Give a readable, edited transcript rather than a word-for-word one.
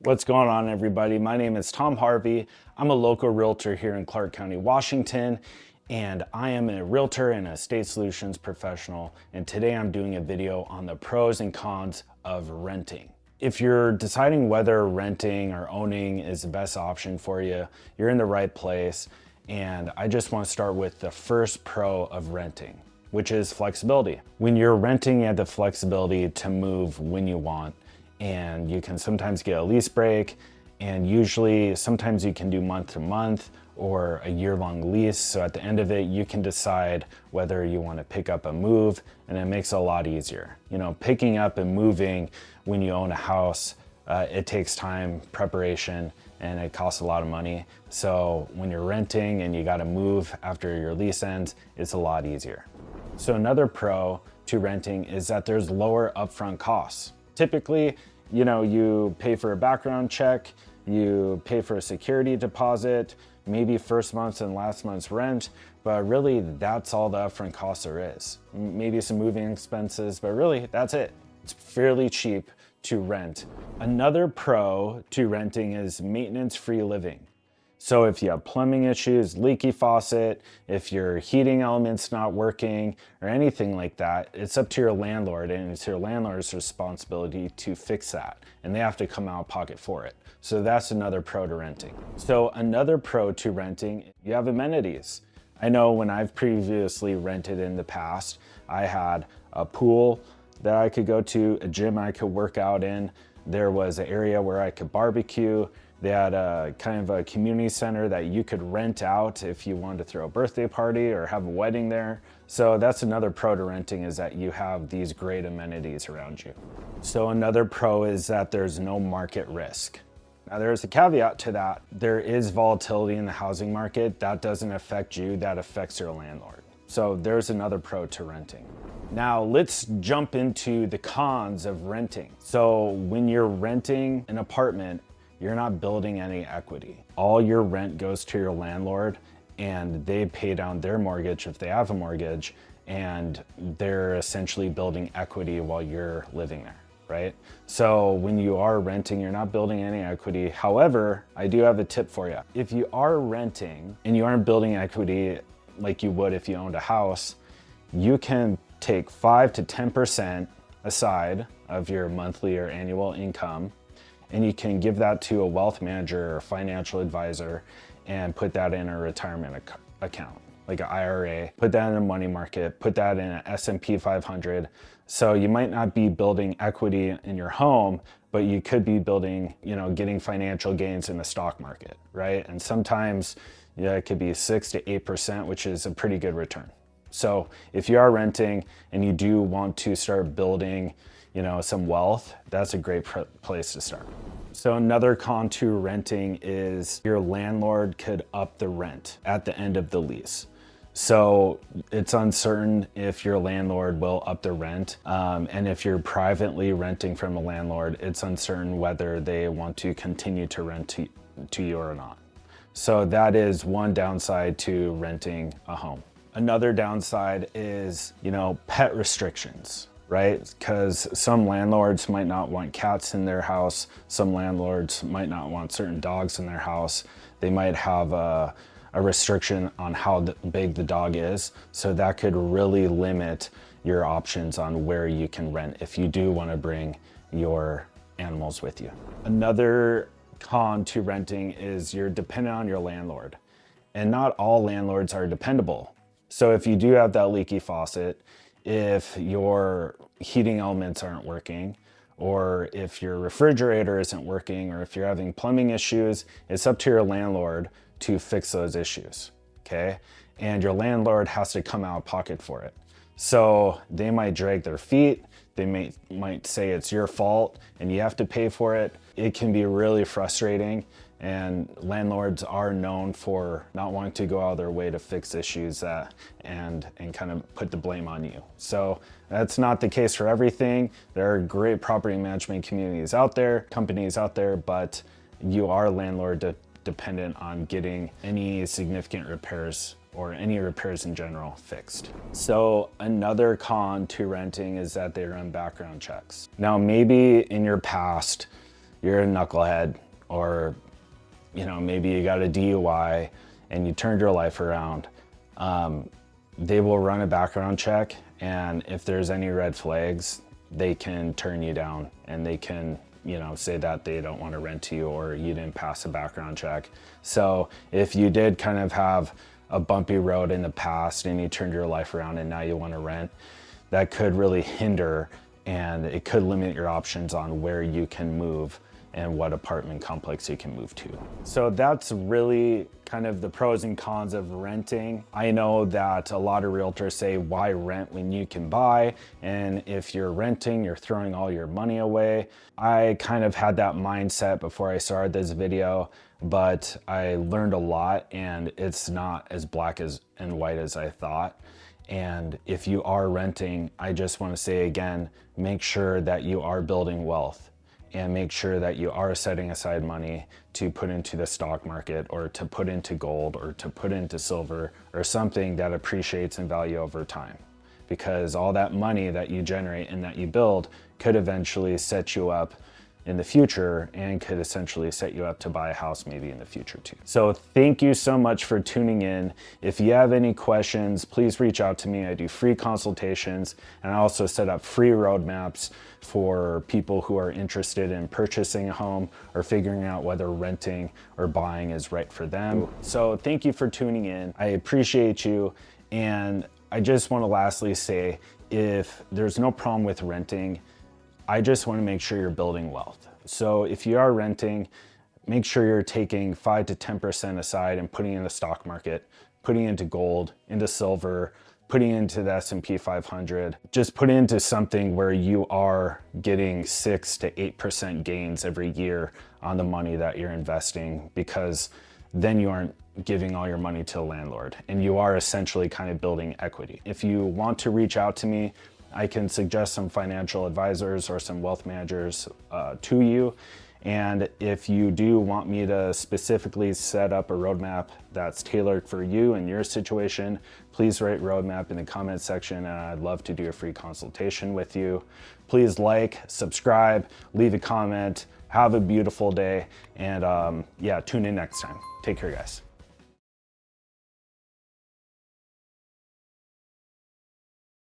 What's going on, everybody? My name is Tom Harvey. I'm a local realtor here in Clark County, Washington, and I am a realtor and a estate solutions professional. And today I'm doing a video on the pros and cons of renting. If you're deciding whether renting or owning is the best option for you, you're in the right place. And I just want to start with the first pro of renting, which is flexibility. When you're renting, you have the flexibility to move when you want, and you can sometimes get a lease break, and usually sometimes you can do month to month or a year-long lease. So at the end of it, you can decide whether you want to pick up a move, and it makes it a lot easier. You know, picking up and moving when you own a house, it takes time, preparation, and it costs a lot of money. So when you're renting and you got to move after your lease ends, it's a lot easier. So another pro to renting is that there's lower upfront costs. Typically, you know, you pay for a background check, you pay for a security deposit, maybe first month's and last month's rent, but really that's all the upfront cost there is. Maybe some moving expenses, but really that's it. It's fairly cheap to rent. Another pro to renting is maintenance-free living. So if you have plumbing issues, leaky faucet, if your heating element's not working or anything like that, it's up to your landlord, and it's your landlord's responsibility to fix that, and they have to come out of pocket for it. So that's another pro to renting. So another pro to renting, you have amenities. I know when I've previously rented in the past, I had a pool that I could go to, a gym I could work out in, there was an area where I could barbecue. They had a kind of a community center that you could rent out if you wanted to throw a birthday party or have a wedding there. So that's another pro to renting, is that you have these great amenities around you. So another pro is that there's no market risk. Now there's a caveat to that. There is volatility in the housing market. That doesn't affect you, that affects your landlord. So there's another pro to renting. Now let's jump into the cons of renting. So when you're renting an apartment, you're not building any equity. All your rent goes to your landlord, and they pay down their mortgage if they have a mortgage, and they're essentially building equity while you're living there, right? So when you are renting, you're not building any equity. However, I do have a tip for you. If you are renting and you aren't building equity like you would if you owned a house, you can take 5 to 10% aside of your monthly or annual income, and you can give that to a wealth manager or financial advisor and put that in a retirement account, like an IRA, put that in a money market, put that in an S&P 500. So you might not be building equity in your home, but you could be building, you know, getting financial gains in the stock market, right? And sometimes, yeah, it could be 6 to 8%, which is a pretty good return. So if you are renting and you do want to start building, you know, some wealth, that's a great place to start. So another con to renting is your landlord could up the rent at the end of the lease. So it's uncertain if your landlord will up the rent. And if you're privately renting from a landlord, it's uncertain whether they want to continue to rent to you or not. So that is one downside to renting a home. Another downside is, you know, pet restrictions, right? Because some landlords might not want cats in their house. Some landlords might not want certain dogs in their house. They might have a restriction on how big the dog is. So that could really limit your options on where you can rent if you do want to bring your animals with you. Another con to renting is you're dependent on your landlord, and not all landlords are dependable. So if you do have that leaky faucet, if your heating elements aren't working, or if your refrigerator isn't working, or if you're having plumbing issues, it's up to your landlord to fix those issues, okay? And your landlord has to come out of pocket for it. So they might drag their feet, they might say it's your fault and you have to pay for it. It can be really frustrating, and landlords are known for not wanting to go out of their way to fix issues and kind of put the blame on you. So that's not the case for everything. There are great property management communities out there, companies out there, but you are landlord dependent on getting any significant repairs or any repairs in general fixed. So another con to renting is that they run background checks. Now, maybe in your past, you're a knucklehead, or maybe you got a DUI and you turned your life around, they will run a background check, and if there's any red flags, they can turn you down, and they can say that they don't want to rent to you, or you didn't pass a background check. So if you did kind of have a bumpy road in the past and you turned your life around and now you want to rent, that could really hinder, and it could limit your options on where you can move and what apartment complex you can move to. So that's really kind of the pros and cons of renting. I know that a lot of realtors say, why rent when you can buy? And if you're renting, you're throwing all your money away. I kind of had that mindset before I started this video, but I learned a lot, and it's not as black and white as I thought. And if you are renting, I just want to say again, make sure that you are building wealth, and make sure that you are setting aside money to put into the stock market, or to put into gold, or to put into silver, or something that appreciates in value over time. Because all that money that you generate and that you build could eventually set you up in the future, and could essentially set you up to buy a house maybe in the future too. So thank you so much for tuning in. If you have any questions, please reach out to me. I do free consultations, and I also set up free roadmaps for people who are interested in purchasing a home or figuring out whether renting or buying is right for them. So thank you for tuning in. I appreciate you. And I just want to lastly say, if there's no problem with renting, I just want to make sure you're building wealth. So if you are renting, make sure you're taking 5 to 10% aside and putting in the stock market, putting into gold, into silver, putting into the S&P 500. Just put into something where you are getting 6 to 8% gains every year on the money that you're investing, because then you aren't giving all your money to a landlord, and you are essentially kind of building equity. If you want to reach out to me, I can suggest some financial advisors or some wealth managers to you. And if you do want me to specifically set up a roadmap that's tailored for you and your situation, please write roadmap in the comment section, and I'd love to do a free consultation with you. Please like, subscribe, leave a comment, have a beautiful day, and yeah, tune in next time. Take care, guys.